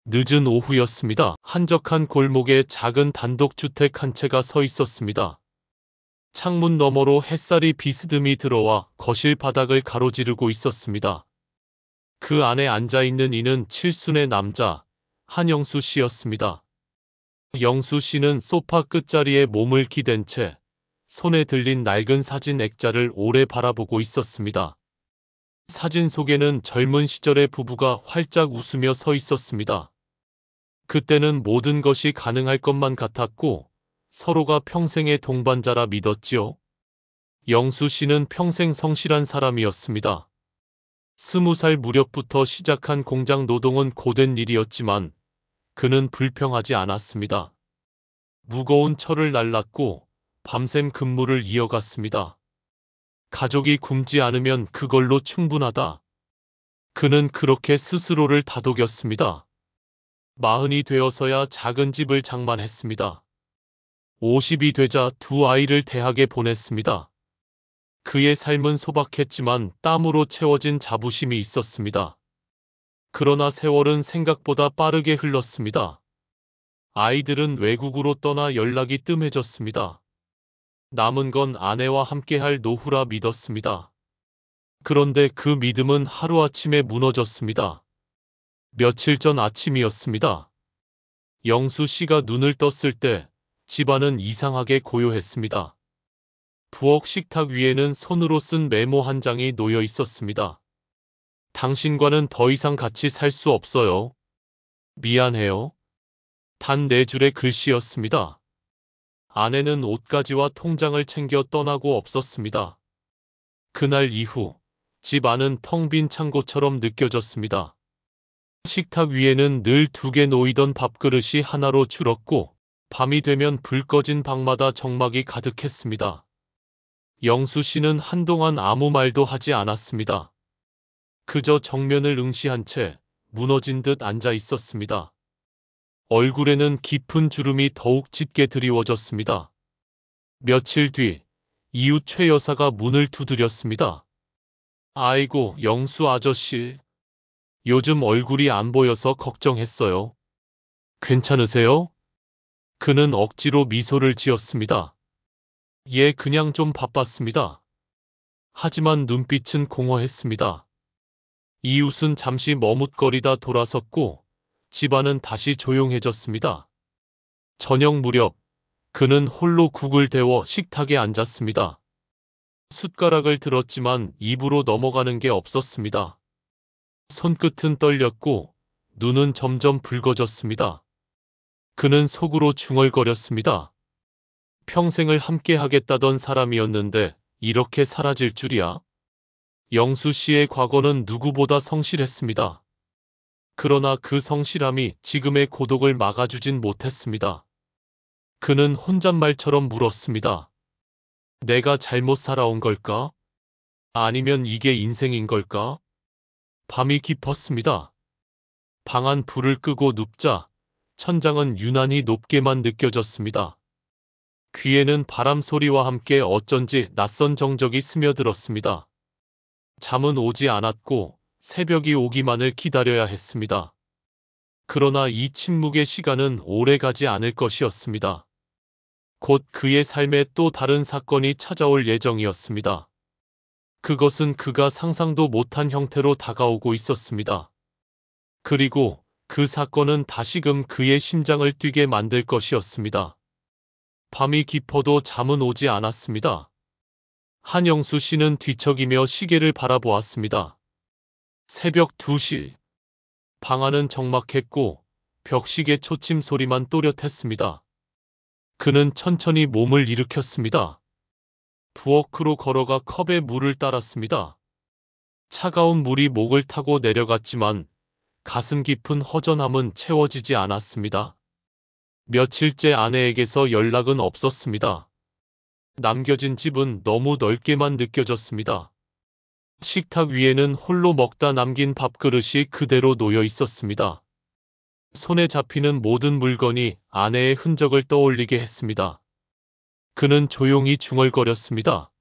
늦은 오후였습니다. 한적한 골목에 작은 단독주택 한 채가 서 있었습니다. 창문 너머로 햇살이 비스듬히 들어와 거실 바닥을 가로지르고 있었습니다. 그 안에 앉아있는 이는 칠순의 남자, 한영수 씨였습니다. 영수 씨는 소파 끝자리에 몸을 기댄 채 손에 들린 낡은 사진 액자를 오래 바라보고 있었습니다. 사진 속에는 젊은 시절의 부부가 활짝 웃으며 서 있었습니다. 그때는 모든 것이 가능할 것만 같았고 서로가 평생의 동반자라 믿었지요. 영수 씨는 평생 성실한 사람이었습니다. 20살 무렵부터 시작한 공장 노동은 고된 일이었지만 그는 불평하지 않았습니다. 무거운 철을 날랐고 밤샘 근무를 이어갔습니다. 가족이 굶지 않으면 그걸로 충분하다. 그는 그렇게 스스로를 다독였습니다. 40이 되어서야 작은 집을 장만했습니다. 50이 되자 두 아이를 대학에 보냈습니다. 그의 삶은 소박했지만 땀으로 채워진 자부심이 있었습니다. 그러나 세월은 생각보다 빠르게 흘렀습니다. 아이들은 외국으로 떠나 연락이 뜸해졌습니다. 남은 건 아내와 함께할 노후라 믿었습니다. 그런데 그 믿음은 하루아침에 무너졌습니다. 며칠 전 아침이었습니다. 영수 씨가 눈을 떴을 때 집안은 이상하게 고요했습니다. 부엌 식탁 위에는 손으로 쓴 메모 한 장이 놓여 있었습니다. 당신과는 더 이상 같이 살 수 없어요. 미안해요. 단 4줄의 글씨였습니다. 아내는 옷가지와 통장을 챙겨 떠나고 없었습니다. 그날 이후 집 안은 텅 빈 창고처럼 느껴졌습니다. 식탁 위에는 늘 2개 놓이던 밥그릇이 하나로 줄었고 밤이 되면 불 꺼진 방마다 적막이 가득했습니다. 영수 씨는 한동안 아무 말도 하지 않았습니다. 그저 정면을 응시한 채 무너진 듯 앉아 있었습니다. 얼굴에는 깊은 주름이 더욱 짙게 드리워졌습니다. 며칠 뒤 이웃 최 여사가 문을 두드렸습니다. 아이고, 영수 아저씨. 요즘 얼굴이 안 보여서 걱정했어요. 괜찮으세요? 그는 억지로 미소를 지었습니다. 예, 그냥 좀 바빴습니다. 하지만 눈빛은 공허했습니다. 이웃은 잠시 머뭇거리다 돌아섰고 집안은 다시 조용해졌습니다. 저녁 무렵 그는 홀로 국을 데워 식탁에 앉았습니다. 숟가락을 들었지만 입으로 넘어가는 게 없었습니다. 손끝은 떨렸고 눈은 점점 붉어졌습니다. 그는 속으로 중얼거렸습니다. 평생을 함께 하겠다던 사람이었는데 이렇게 사라질 줄이야. 영수 씨의 과거는 누구보다 성실했습니다. 그러나 그 성실함이 지금의 고독을 막아주진 못했습니다. 그는 혼잣말처럼 물었습니다. 내가 잘못 살아온 걸까? 아니면 이게 인생인 걸까? 밤이 깊었습니다. 방 안 불을 끄고 눕자 천장은 유난히 높게만 느껴졌습니다. 귀에는 바람 소리와 함께 어쩐지 낯선 정적이 스며들었습니다. 잠은 오지 않았고 새벽이 오기만을 기다려야 했습니다. 그러나 이 침묵의 시간은 오래 가지 않을 것이었습니다. 곧 그의 삶에 또 다른 사건이 찾아올 예정이었습니다. 그것은 그가 상상도 못한 형태로 다가오고 있었습니다. 그리고 그 사건은 다시금 그의 심장을 뛰게 만들 것이었습니다. 밤이 깊어도 잠은 오지 않았습니다. 한영수 씨는 뒤척이며 시계를 바라보았습니다. 새벽 2시. 방 안은 적막했고 벽시계 초침 소리만 또렷했습니다. 그는 천천히 몸을 일으켰습니다. 부엌으로 걸어가 컵에 물을 따랐습니다. 차가운 물이 목을 타고 내려갔지만 가슴 깊은 허전함은 채워지지 않았습니다. 며칠째 아내에게서 연락은 없었습니다. 남겨진 집은 너무 넓게만 느껴졌습니다. 식탁 위에는 홀로 먹다 남긴 밥그릇이 그대로 놓여 있었습니다. 손에 잡히는 모든 물건이 아내의 흔적을 떠올리게 했습니다. 그는 조용히 중얼거렸습니다.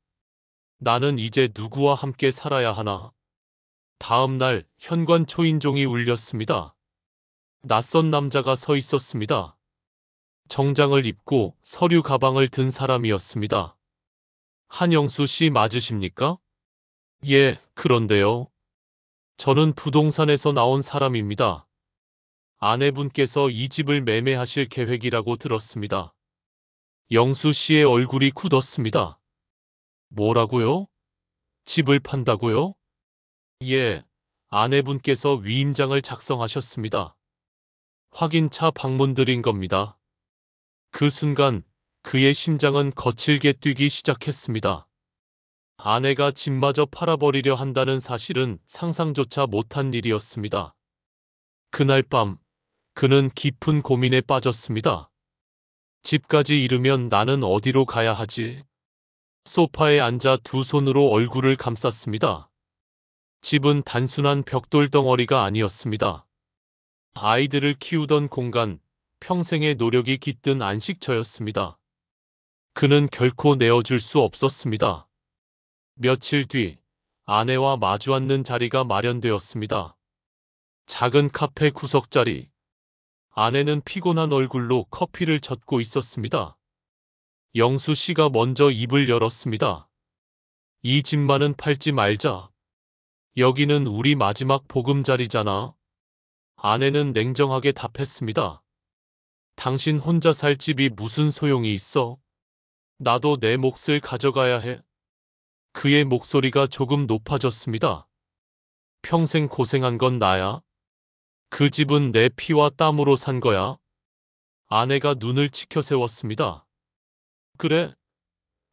나는 이제 누구와 함께 살아야 하나? 다음 날 현관 초인종이 울렸습니다. 낯선 남자가 서 있었습니다. 정장을 입고 서류 가방을 든 사람이었습니다. 한영수 씨 맞으십니까? 예, 그런데요. 저는 부동산에서 나온 사람입니다. 아내분께서 이 집을 매매하실 계획이라고 들었습니다. 영수 씨의 얼굴이 굳었습니다. 뭐라고요? 집을 판다고요? 예, 아내분께서 위임장을 작성하셨습니다. 확인차 방문 드린 겁니다. 그 순간 그의 심장은 거칠게 뛰기 시작했습니다. 아내가 집마저 팔아버리려 한다는 사실은 상상조차 못한 일이었습니다. 그날 밤 그는 깊은 고민에 빠졌습니다. 집까지 잃으면 나는 어디로 가야 하지? 소파에 앉아 두 손으로 얼굴을 감쌌습니다. 집은 단순한 벽돌 덩어리가 아니었습니다. 아이들을 키우던 공간, 평생의 노력이 깃든 안식처였습니다. 그는 결코 내어줄 수 없었습니다. 며칠 뒤 아내와 마주 앉는 자리가 마련되었습니다. 작은 카페 구석자리. 아내는 피곤한 얼굴로 커피를 젓고 있었습니다. 영수 씨가 먼저 입을 열었습니다. 이 집만은 팔지 말자. 여기는 우리 마지막 보금자리잖아. 아내는 냉정하게 답했습니다. 당신 혼자 살 집이 무슨 소용이 있어? 나도 내 몫을 가져가야 해. 그의 목소리가 조금 높아졌습니다. 평생 고생한 건 나야. 그 집은 내 피와 땀으로 산 거야. 아내가 눈을 치켜세웠습니다. 그래?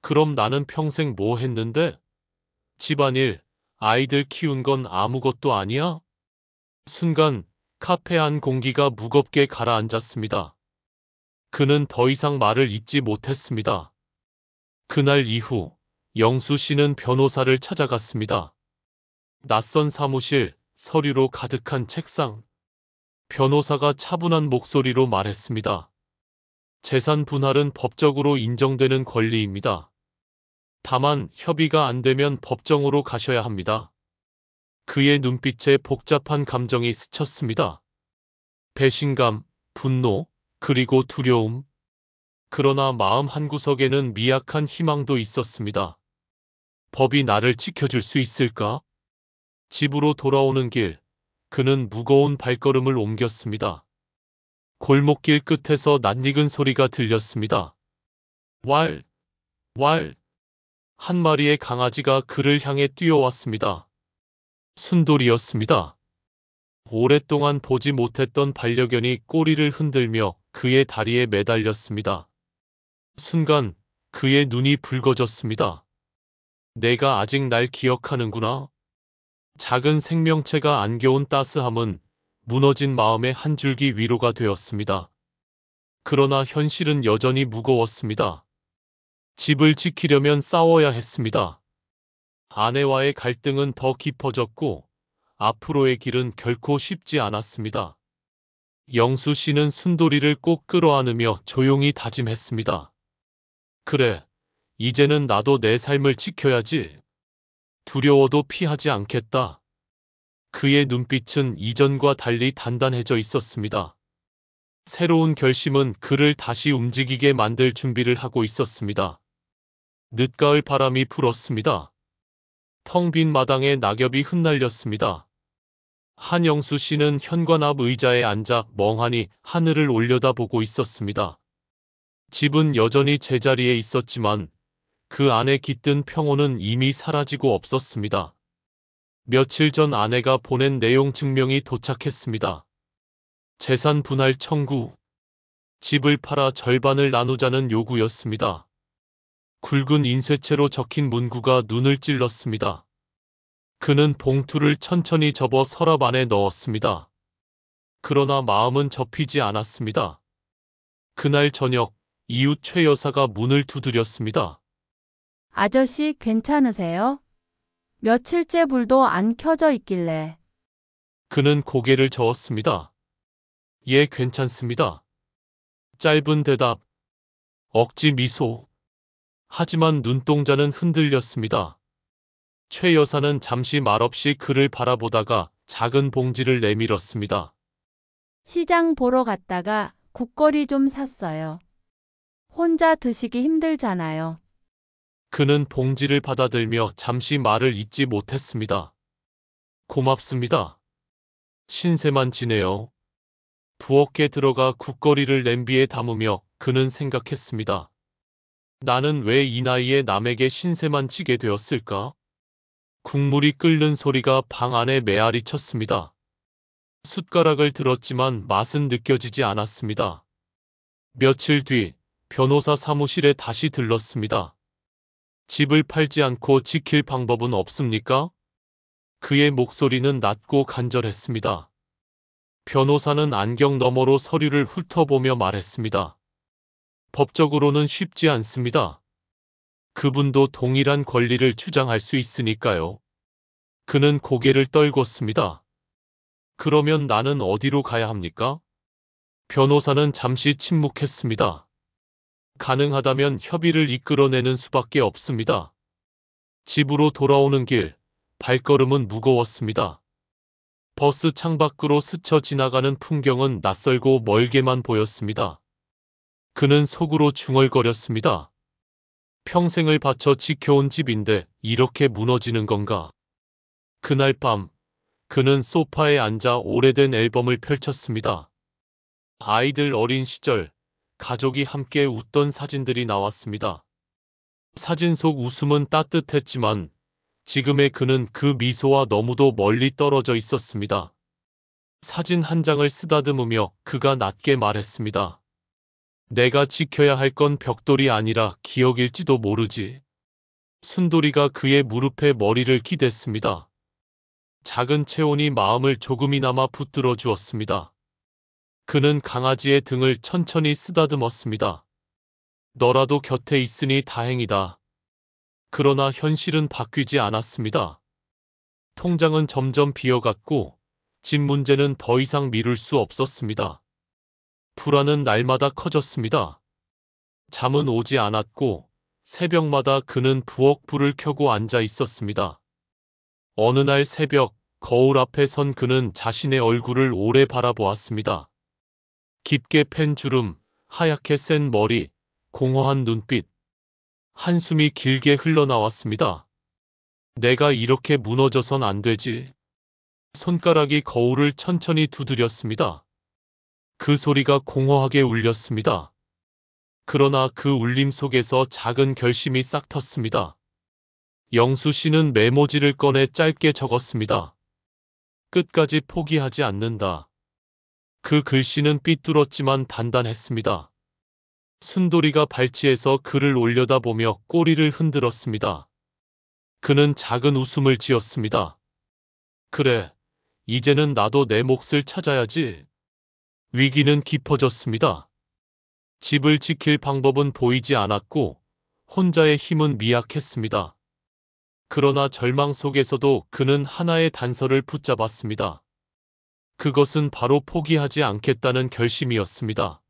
그럼 나는 평생 뭐 했는데? 집안일, 아이들 키운 건 아무것도 아니야? 순간 카페 안 공기가 무겁게 가라앉았습니다. 그는 더 이상 말을 잇지 못했습니다. 그날 이후 영수 씨는 변호사를 찾아갔습니다. 낯선 사무실, 서류로 가득한 책상. 변호사가 차분한 목소리로 말했습니다. 재산 분할은 법적으로 인정되는 권리입니다. 다만 협의가 안 되면 법정으로 가셔야 합니다. 그의 눈빛에 복잡한 감정이 스쳤습니다. 배신감, 분노, 그리고 두려움. 그러나 마음 한구석에는 미약한 희망도 있었습니다. 법이 나를 지켜줄 수 있을까? 집으로 돌아오는 길, 그는 무거운 발걸음을 옮겼습니다. 골목길 끝에서 낯익은 소리가 들렸습니다. 왈, 왈. 한 마리의 강아지가 그를 향해 뛰어왔습니다. 순돌이었습니다. 오랫동안 보지 못했던 반려견이 꼬리를 흔들며 그의 다리에 매달렸습니다. 순간 그의 눈이 붉어졌습니다. 내가 아직 날 기억하는구나. 작은 생명체가 안겨온 따스함은 무너진 마음의 한 줄기 위로가 되었습니다. 그러나 현실은 여전히 무거웠습니다. 집을 지키려면 싸워야 했습니다. 아내와의 갈등은 더 깊어졌고 앞으로의 길은 결코 쉽지 않았습니다. 영수 씨는 순돌이를 꼭 끌어안으며 조용히 다짐했습니다. 그래, 이제는 나도 내 삶을 지켜야지. 두려워도 피하지 않겠다. 그의 눈빛은 이전과 달리 단단해져 있었습니다. 새로운 결심은 그를 다시 움직이게 만들 준비를 하고 있었습니다. 늦가을 바람이 불었습니다. 텅 빈 마당에 낙엽이 흩날렸습니다. 한영수 씨는 현관 앞 의자에 앉아 멍하니 하늘을 올려다보고 있었습니다. 집은 여전히 제자리에 있었지만 그 안에 깃든 평온은 이미 사라지고 없었습니다. 며칠 전 아내가 보낸 내용 증명이 도착했습니다. 재산 분할 청구, 집을 팔아 절반을 나누자는 요구였습니다. 굵은 인쇄체로 적힌 문구가 눈을 찔렀습니다. 그는 봉투를 천천히 접어 서랍 안에 넣었습니다. 그러나 마음은 접히지 않았습니다. 그날 저녁 이웃 최 여사가 문을 두드렸습니다. 아저씨 괜찮으세요? 며칠째 불도 안 켜져 있길래. 그는 고개를 저었습니다. 예, 괜찮습니다. 짧은 대답, 억지 미소. 하지만 눈동자는 흔들렸습니다. 최 여사는 잠시 말없이 그를 바라보다가 작은 봉지를 내밀었습니다. 시장 보러 갔다가 국거리 좀 샀어요. 혼자 드시기 힘들잖아요. 그는 봉지를 받아들며 잠시 말을 잇지 못했습니다. 고맙습니다. 신세만 지네요. 부엌에 들어가 국거리를 냄비에 담으며 그는 생각했습니다. 나는 왜 이 나이에 남에게 신세만 지게 되었을까? 국물이 끓는 소리가 방 안에 메아리 쳤습니다. 숟가락을 들었지만 맛은 느껴지지 않았습니다. 며칠 뒤 변호사 사무실에 다시 들렀습니다. 집을 팔지 않고 지킬 방법은 없습니까? 그의 목소리는 낮고 간절했습니다. 변호사는 안경 너머로 서류를 훑어보며 말했습니다. 법적으로는 쉽지 않습니다. 그분도 동일한 권리를 주장할 수 있으니까요. 그는 고개를 떨궜습니다. 그러면 나는 어디로 가야 합니까? 변호사는 잠시 침묵했습니다. 가능하다면 협의를 이끌어내는 수밖에 없습니다. 집으로 돌아오는 길, 발걸음은 무거웠습니다. 버스 창밖으로 스쳐 지나가는 풍경은 낯설고 멀게만 보였습니다. 그는 속으로 중얼거렸습니다. 평생을 바쳐 지켜온 집인데 이렇게 무너지는 건가? 그날 밤, 그는 소파에 앉아 오래된 앨범을 펼쳤습니다. 아이들 어린 시절, 가족이 함께 웃던 사진들이 나왔습니다. 사진 속 웃음은 따뜻했지만 지금의 그는 그 미소와 너무도 멀리 떨어져 있었습니다. 사진 한 장을 쓰다듬으며 그가 낮게 말했습니다. 내가 지켜야 할 건 벽돌이 아니라 기억일지도 모르지. 순돌이가 그의 무릎에 머리를 기댔습니다. 작은 체온이 마음을 조금이나마 붙들어 주었습니다. 그는 강아지의 등을 천천히 쓰다듬었습니다. 너라도 곁에 있으니 다행이다. 그러나 현실은 바뀌지 않았습니다. 통장은 점점 비어갔고 집 문제는 더 이상 미룰 수 없었습니다. 불안은 날마다 커졌습니다. 잠은 오지 않았고 새벽마다 그는 부엌 불을 켜고 앉아 있었습니다. 어느 날 새벽 거울 앞에 선 그는 자신의 얼굴을 오래 바라보았습니다. 깊게 팬 주름, 하얗게 센 머리, 공허한 눈빛, 한숨이 길게 흘러나왔습니다. 내가 이렇게 무너져선 안 되지. 손가락이 거울을 천천히 두드렸습니다. 그 소리가 공허하게 울렸습니다. 그러나 그 울림 속에서 작은 결심이 싹 텄습니다. 영수 씨는 메모지를 꺼내 짧게 적었습니다. 끝까지 포기하지 않는다. 그 글씨는 삐뚤었지만 단단했습니다. 순돌이가 발치에서 글을 올려다보며 꼬리를 흔들었습니다. 그는 작은 웃음을 지었습니다. 그래, 이제는 나도 내 몫을 찾아야지. 위기는 깊어졌습니다. 집을 지킬 방법은 보이지 않았고 혼자의 힘은 미약했습니다. 그러나 절망 속에서도 그는 하나의 단서를 붙잡았습니다. 그것은 바로 포기하지 않겠다는 결심이었습니다.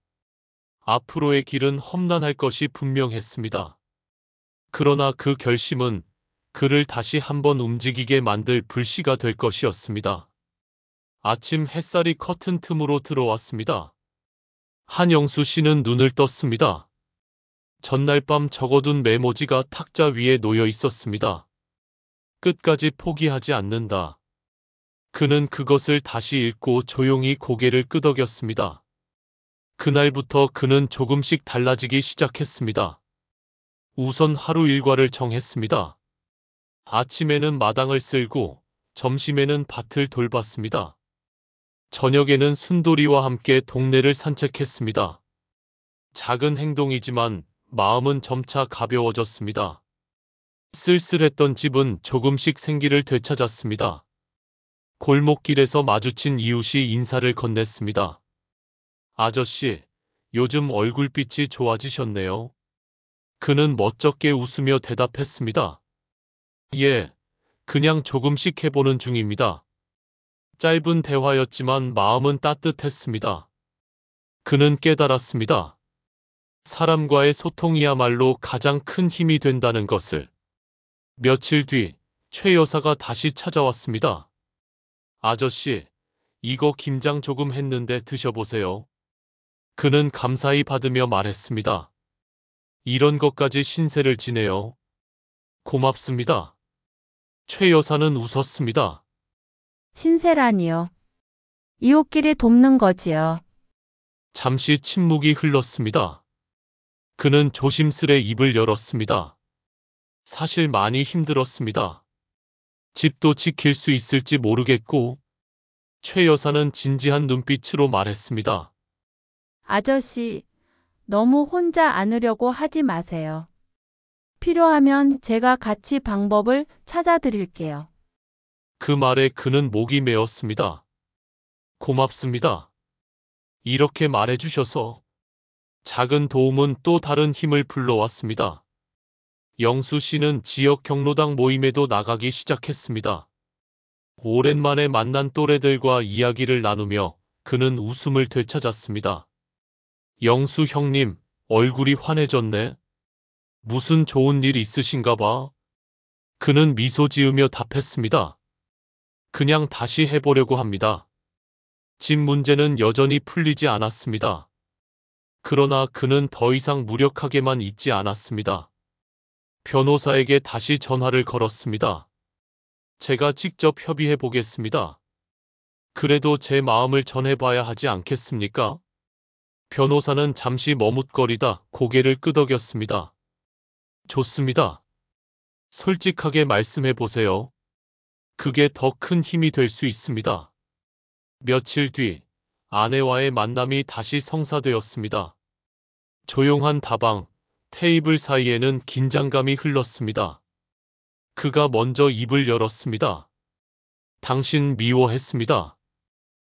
앞으로의 길은 험난할 것이 분명했습니다. 그러나 그 결심은 그를 다시 한번 움직이게 만들 불씨가 될 것이었습니다. 아침 햇살이 커튼 틈으로 들어왔습니다. 한영수 씨는 눈을 떴습니다. 전날 밤 적어둔 메모지가 탁자 위에 놓여 있었습니다. 끝까지 포기하지 않는다. 그는 그것을 다시 읽고 조용히 고개를 끄덕였습니다. 그날부터 그는 조금씩 달라지기 시작했습니다. 우선 하루 일과를 정했습니다. 아침에는 마당을 쓸고 점심에는 밭을 돌봤습니다. 저녁에는 순돌이와 함께 동네를 산책했습니다. 작은 행동이지만 마음은 점차 가벼워졌습니다. 쓸쓸했던 집은 조금씩 생기를 되찾았습니다. 골목길에서 마주친 이웃이 인사를 건넸습니다. 아저씨, 요즘 얼굴빛이 좋아지셨네요. 그는 멋쩍게 웃으며 대답했습니다. 예, 그냥 조금씩 해보는 중입니다. 짧은 대화였지만 마음은 따뜻했습니다. 그는 깨달았습니다. 사람과의 소통이야말로 가장 큰 힘이 된다는 것을. 며칠 뒤 최 여사가 다시 찾아왔습니다. 아저씨, 이거 김장 조금 했는데 드셔보세요. 그는 감사히 받으며 말했습니다. 이런 것까지 신세를 지내요. 고맙습니다. 최 여사는 웃었습니다. 신세라니요. 이웃끼리 돕는 거지요. 잠시 침묵이 흘렀습니다. 그는 조심스레 입을 열었습니다. 사실 많이 힘들었습니다. 집도 지킬 수 있을지 모르겠고, 최 여사는 진지한 눈빛으로 말했습니다. 아저씨, 너무 혼자 안으려고 하지 마세요. 필요하면 제가 같이 방법을 찾아드릴게요. 그 말에 그는 목이 메었습니다. 고맙습니다. 이렇게 말해주셔서 작은 도움은 또 다른 힘을 불러왔습니다. 영수 씨는 지역 경로당 모임에도 나가기 시작했습니다. 오랜만에 만난 또래들과 이야기를 나누며 그는 웃음을 되찾았습니다. 영수 형님, 얼굴이 환해졌네. 무슨 좋은 일 있으신가 봐. 그는 미소 지으며 답했습니다. 그냥 다시 해보려고 합니다. 집 문제는 여전히 풀리지 않았습니다. 그러나 그는 더 이상 무력하게만 있지 않았습니다. 변호사에게 다시 전화를 걸었습니다. 제가 직접 협의해 보겠습니다. 그래도 제 마음을 전해봐야 하지 않겠습니까? 변호사는 잠시 머뭇거리다 고개를 끄덕였습니다. 좋습니다. 솔직하게 말씀해 보세요. 그게 더 큰 힘이 될 수 있습니다. 며칠 뒤 아내와의 만남이 다시 성사되었습니다. 조용한 다방, 테이블 사이에는 긴장감이 흘렀습니다. 그가 먼저 입을 열었습니다. 당신 미워했습니다.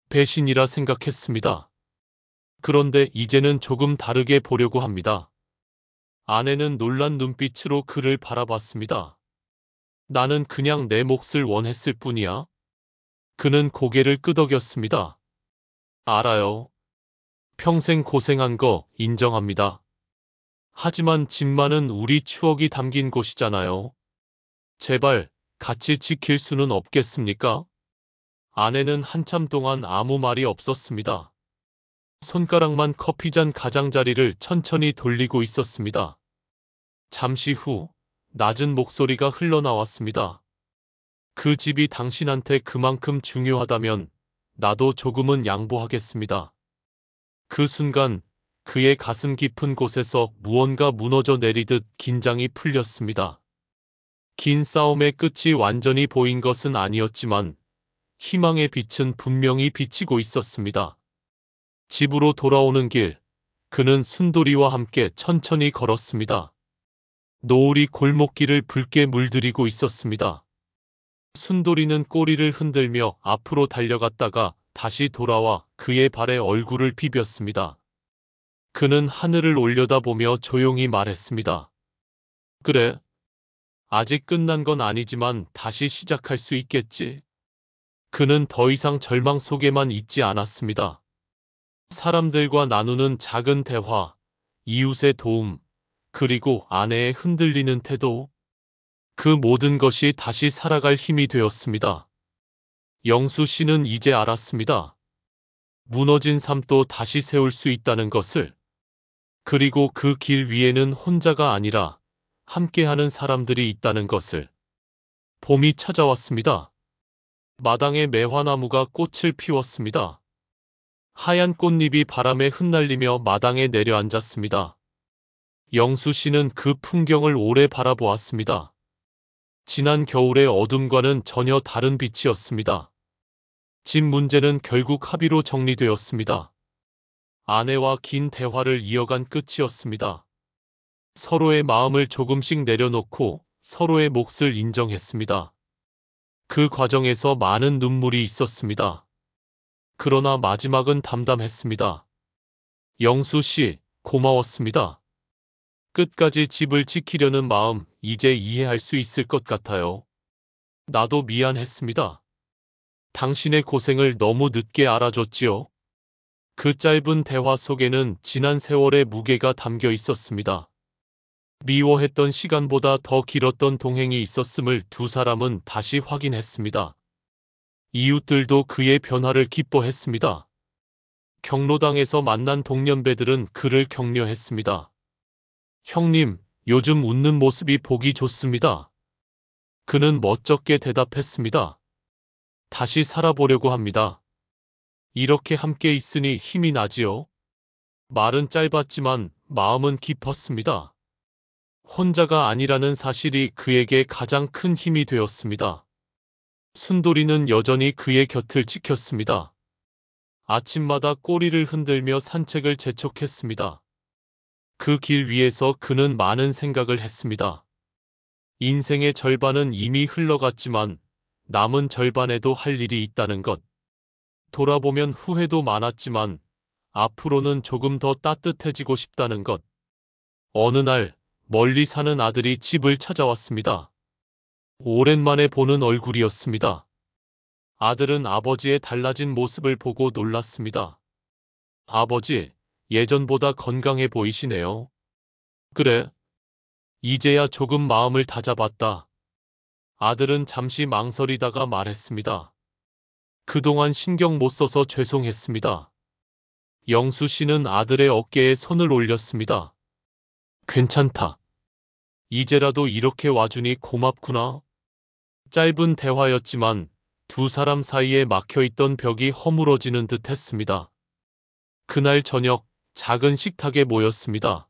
배신이라 생각했습니다. 그런데 이제는 조금 다르게 보려고 합니다. 아내는 놀란 눈빛으로 그를 바라봤습니다. 나는 그냥 내 몫을 원했을 뿐이야. 그는 고개를 끄덕였습니다. 알아요. 평생 고생한 거 인정합니다. 하지만 집만은 우리 추억이 담긴 곳이잖아요. 제발 같이 지킬 수는 없겠습니까? 아내는 한참 동안 아무 말이 없었습니다. 손가락만 커피잔 가장자리를 천천히 돌리고 있었습니다. 잠시 후 낮은 목소리가 흘러나왔습니다. 그 집이 당신한테 그만큼 중요하다면 나도 조금은 양보하겠습니다. 그 순간 그의 가슴 깊은 곳에서 무언가 무너져 내리듯 긴장이 풀렸습니다. 긴 싸움의 끝이 완전히 보인 것은 아니었지만 희망의 빛은 분명히 비치고 있었습니다. 집으로 돌아오는 길, 그는 순돌이와 함께 천천히 걸었습니다. 노을이 골목길을 붉게 물들이고 있었습니다. 순돌이는 꼬리를 흔들며 앞으로 달려갔다가 다시 돌아와 그의 발에 얼굴을 비볐습니다. 그는 하늘을 올려다보며 조용히 말했습니다. 그래. 아직 끝난 건 아니지만 다시 시작할 수 있겠지. 그는 더 이상 절망 속에만 있지 않았습니다. 사람들과 나누는 작은 대화, 이웃의 도움, 그리고 아내의 흔들리는 태도, 그 모든 것이 다시 살아갈 힘이 되었습니다. 영수 씨는 이제 알았습니다. 무너진 삶도 다시 세울 수 있다는 것을. 그리고 그 길 위에는 혼자가 아니라 함께하는 사람들이 있다는 것을. 봄이 찾아왔습니다. 마당에 매화나무가 꽃을 피웠습니다. 하얀 꽃잎이 바람에 흩날리며 마당에 내려앉았습니다. 영수 씨는 그 풍경을 오래 바라보았습니다. 지난 겨울의 어둠과는 전혀 다른 빛이었습니다. 집 문제는 결국 합의로 정리되었습니다. 아내와 긴 대화를 이어간 끝이었습니다. 서로의 마음을 조금씩 내려놓고 서로의 몫을 인정했습니다. 그 과정에서 많은 눈물이 있었습니다. 그러나 마지막은 담담했습니다. 영수 씨, 고마웠습니다. 끝까지 집을 지키려는 마음 이제 이해할 수 있을 것 같아요. 나도 미안했습니다. 당신의 고생을 너무 늦게 알아줬지요. 그 짧은 대화 속에는 지난 세월의 무게가 담겨 있었습니다. 미워했던 시간보다 더 길었던 동행이 있었음을 두 사람은 다시 확인했습니다. 이웃들도 그의 변화를 기뻐했습니다. 경로당에서 만난 동년배들은 그를 격려했습니다. 형님, 요즘 웃는 모습이 보기 좋습니다. 그는 멋쩍게 대답했습니다. 다시 살아보려고 합니다. 이렇게 함께 있으니 힘이 나지요. 말은 짧았지만 마음은 깊었습니다. 혼자가 아니라는 사실이 그에게 가장 큰 힘이 되었습니다. 순돌이는 여전히 그의 곁을 지켰습니다. 아침마다 꼬리를 흔들며 산책을 재촉했습니다. 그 길 위에서 그는 많은 생각을 했습니다. 인생의 절반은 이미 흘러갔지만 남은 절반에도 할 일이 있다는 것. 돌아보면 후회도 많았지만 앞으로는 조금 더 따뜻해지고 싶다는 것. 어느 날 멀리 사는 아들이 집을 찾아왔습니다. 오랜만에 보는 얼굴이었습니다. 아들은 아버지의 달라진 모습을 보고 놀랐습니다. 아버지, 예전보다 건강해 보이시네요. 그래. 이제야 조금 마음을 다잡았다. 아들은 잠시 망설이다가 말했습니다. 그동안 신경 못 써서 죄송했습니다. 영수 씨는 아들의 어깨에 손을 올렸습니다. 괜찮다. 이제라도 이렇게 와주니 고맙구나. 짧은 대화였지만 두 사람 사이에 막혀있던 벽이 허물어지는 듯 했습니다. 그날 저녁 작은 식탁에 모였습니다.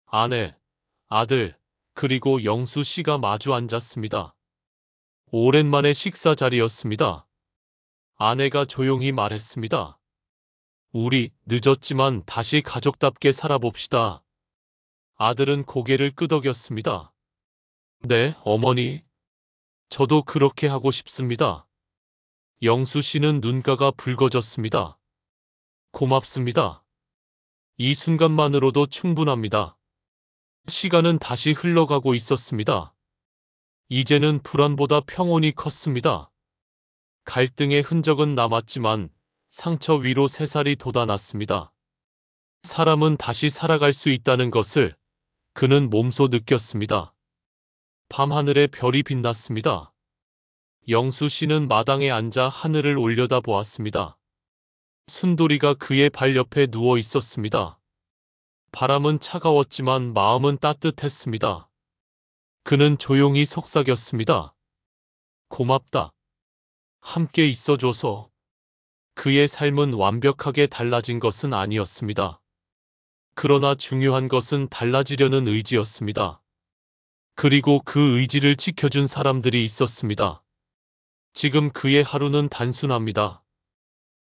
아내, 아들, 그리고 영수 씨가 마주 앉았습니다. 오랜만에 식사 자리였습니다. 아내가 조용히 말했습니다. 우리 늦었지만 다시 가족답게 살아봅시다. 아들은 고개를 끄덕였습니다. 네, 어머니. 저도 그렇게 하고 싶습니다. 영수 씨는 눈가가 붉어졌습니다. 고맙습니다. 이 순간만으로도 충분합니다. 시간은 다시 흘러가고 있었습니다. 이제는 불안보다 평온이 컸습니다. 갈등의 흔적은 남았지만 상처 위로 새살이 돋아났습니다. 사람은 다시 살아갈 수 있다는 것을 그는 몸소 느꼈습니다. 밤하늘에 별이 빛났습니다. 영수 씨는 마당에 앉아 하늘을 올려다보았습니다. 순돌이가 그의 발 옆에 누워 있었습니다. 바람은 차가웠지만 마음은 따뜻했습니다. 그는 조용히 속삭였습니다. 고맙다. 함께 있어줘서. 그의 삶은 완벽하게 달라진 것은 아니었습니다. 그러나 중요한 것은 달라지려는 의지였습니다. 그리고 그 의지를 지켜준 사람들이 있었습니다. 지금 그의 하루는 단순합니다.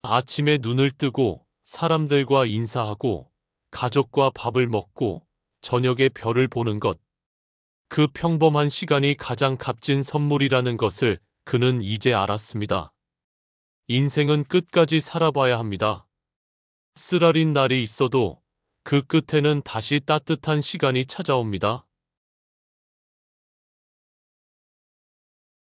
아침에 눈을 뜨고 사람들과 인사하고 가족과 밥을 먹고 저녁에 별을 보는 것. 그 평범한 시간이 가장 값진 선물이라는 것을 그는 이제 알았습니다. 인생은 끝까지 살아봐야 합니다. 쓰라린 날이 있어도 그 끝에는 다시 따뜻한 시간이 찾아옵니다.